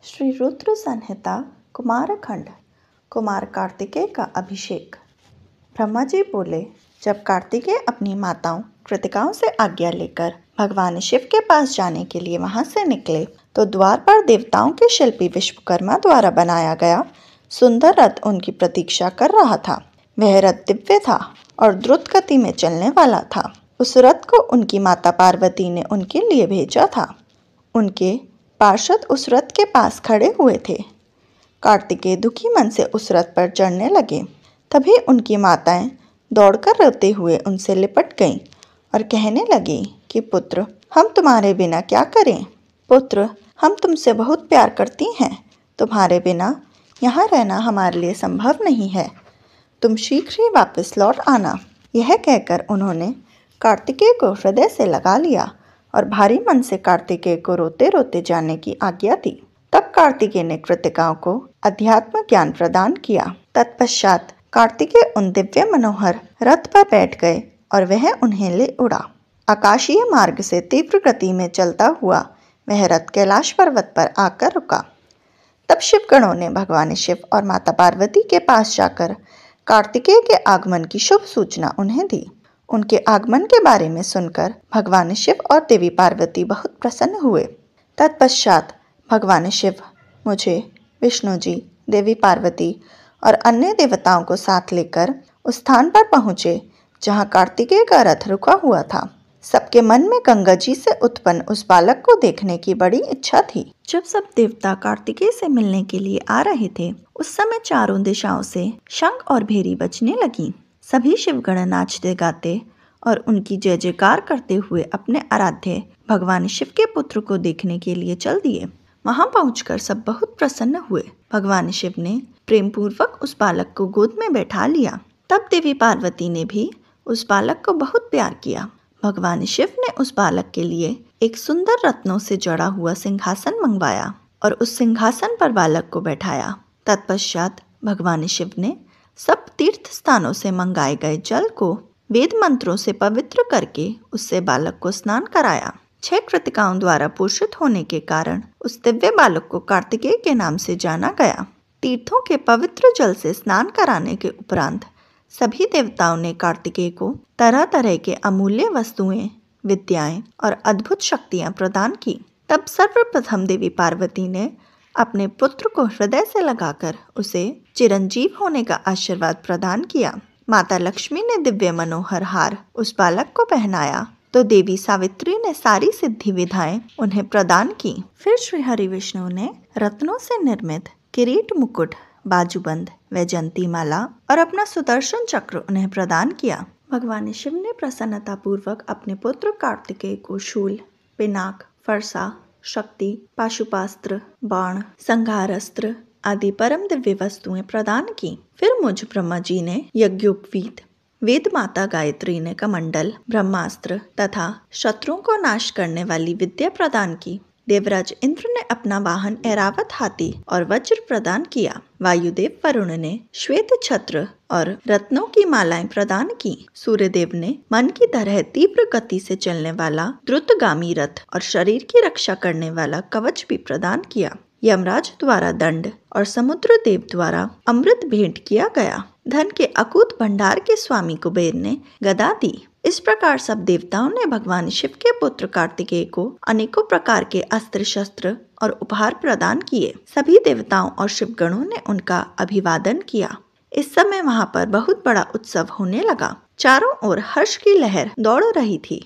श्री रुद्र संहिता कुमारखंड। कुमार कार्तिकेय का अभिषेक। ब्रह्मा जी बोले, जब कार्तिकेय अपनी माताओं कृतिकाओं से आज्ञा लेकर भगवान शिव के पास जाने के लिए वहां से निकले तो द्वार पर देवताओं के शिल्पी विश्वकर्मा द्वारा बनाया गया सुंदर रथ उनकी प्रतीक्षा कर रहा था। वह रथ दिव्य था और द्रुत गति में चलने वाला था। उस रथ को उनकी माता पार्वती ने उनके लिए भेजा था। उनके पार्षद उस रथ के पास खड़े हुए थे। कार्तिकेय दुखी मन से उस रथ पर चढ़ने लगे। तभी उनकी माताएं दौड़कर रोते हुए उनसे लिपट गईं और कहने लगी कि पुत्र, हम तुम्हारे बिना क्या करें। पुत्र, हम तुमसे बहुत प्यार करती हैं। तुम्हारे बिना यहाँ रहना हमारे लिए संभव नहीं है। तुम शीघ्र ही वापस लौट आना। यह कहकर उन्होंने कार्तिकेय को हृदय से लगा लिया और भारी मन से कार्तिकेय को रोते रोते जाने की आज्ञा दी। तब कार्तिकेय ने कृतिकाओं को अध्यात्म ज्ञान प्रदान किया। तत्पश्चात कार्तिकेय उन दिव्य मनोहर रथ पर बैठ गए और वह उन्हें ले उड़ा। आकाशीय मार्ग से तीव्र गति में चलता हुआ वह रथ कैलाश पर्वत पर आकर रुका। तब शिवगणों ने भगवान शिव और माता पार्वती के पास जाकर कार्तिकेय के आगमन की शुभ सूचना उन्हें दी। उनके आगमन के बारे में सुनकर भगवान शिव और देवी पार्वती बहुत प्रसन्न हुए। तत्पश्चात भगवान शिव मुझे, विष्णु जी, देवी पार्वती और अन्य देवताओं को साथ लेकर उस स्थान पर पहुँचे जहाँ कार्तिकेय का रथ रुका हुआ था। सबके मन में गंगा जी से उत्पन्न उस बालक को देखने की बड़ी इच्छा थी। जब सब देवता कार्तिकेय से मिलने के लिए आ रहे थे, उस समय चारों दिशाओं से शंख और भेरी बजने लगी। सभी शिवगण नाचते गाते और उनकी जय जयकार करते हुए अपने आराध्य भगवान शिव के पुत्र को देखने के लिए चल दिए। वहां पहुंचकर सब बहुत प्रसन्न हुए। भगवान शिव ने प्रेम पूर्वक उस बालक को गोद में बैठा लिया। तब देवी पार्वती ने भी उस बालक को बहुत प्यार किया। भगवान शिव ने उस बालक के लिए एक सुंदर रत्नों से जड़ा हुआ सिंहासन मंगवाया और उस सिंहासन पर बालक को बैठाया। तत्पश्चात भगवान शिव ने सब तीर्थ स्थानों से मंगाए गए जल को वेद मंत्रों से पवित्र करके उससे बालक को स्नान कराया। 6 कृतिकाओं द्वारा पोषित होने के कारण उस दिव्य बालक को कार्तिकेय के नाम से जाना गया। तीर्थों के पवित्र जल से स्नान कराने के उपरांत सभी देवताओं ने कार्तिकेय को तरह तरह के अमूल्य वस्तुएं, विद्याएं और अद्भुत शक्तियां प्रदान की। तब सर्वप्रथम देवी पार्वती ने अपने पुत्र को हृदय से लगाकर उसे चिरंजीव होने का आशीर्वाद प्रदान किया। माता लक्ष्मी ने दिव्य मनोहर हार उस बालक को पहनाया तो देवी सावित्री ने सारी सिद्धि विधाएं उन्हें प्रदान की। फिर श्री हरि विष्णु ने रत्नों से निर्मित किरीट, मुकुट, बाजूबंद, वैजंती माला और अपना सुदर्शन चक्र उन्हें प्रदान किया। भगवान शिव ने प्रसन्नता पूर्वक अपने पुत्र कार्तिकेय को शूल, पिनाक, फरसा, शक्ति, पाशुपास्त्र, बाण, संहारस्त्र आदि परम दिव्य वस्तुएं प्रदान की। फिर मुझ ब्रह्मा जी ने यज्ञोपवीत, वेद माता गायत्री ने कमंडल, ब्रह्मास्त्र तथा शत्रुओं को नाश करने वाली विद्या प्रदान की। देवराज इंद्र ने अपना वाहन ऐरावत हाथी और वज्र प्रदान किया। वायुदेव वरुण ने श्वेत छत्र और रत्नों की मालाएं प्रदान की। सूर्यदेव ने मन की तरह तीव्र गति से चलने वाला द्रुतगामी रथ और शरीर की रक्षा करने वाला कवच भी प्रदान किया। यमराज द्वारा दंड और समुद्र देव द्वारा अमृत भेंट किया गया। धन के अकूत भंडार के स्वामी कुबेर ने गदा दी। इस प्रकार सब देवताओं ने भगवान शिव के पुत्र कार्तिकेय को अनेकों प्रकार के अस्त्र शस्त्र और उपहार प्रदान किए। सभी देवताओं और शिवगणों ने उनका अभिवादन किया। इस समय वहां पर बहुत बड़ा उत्सव होने लगा। चारों ओर हर्ष की लहर दौड़ रही थी।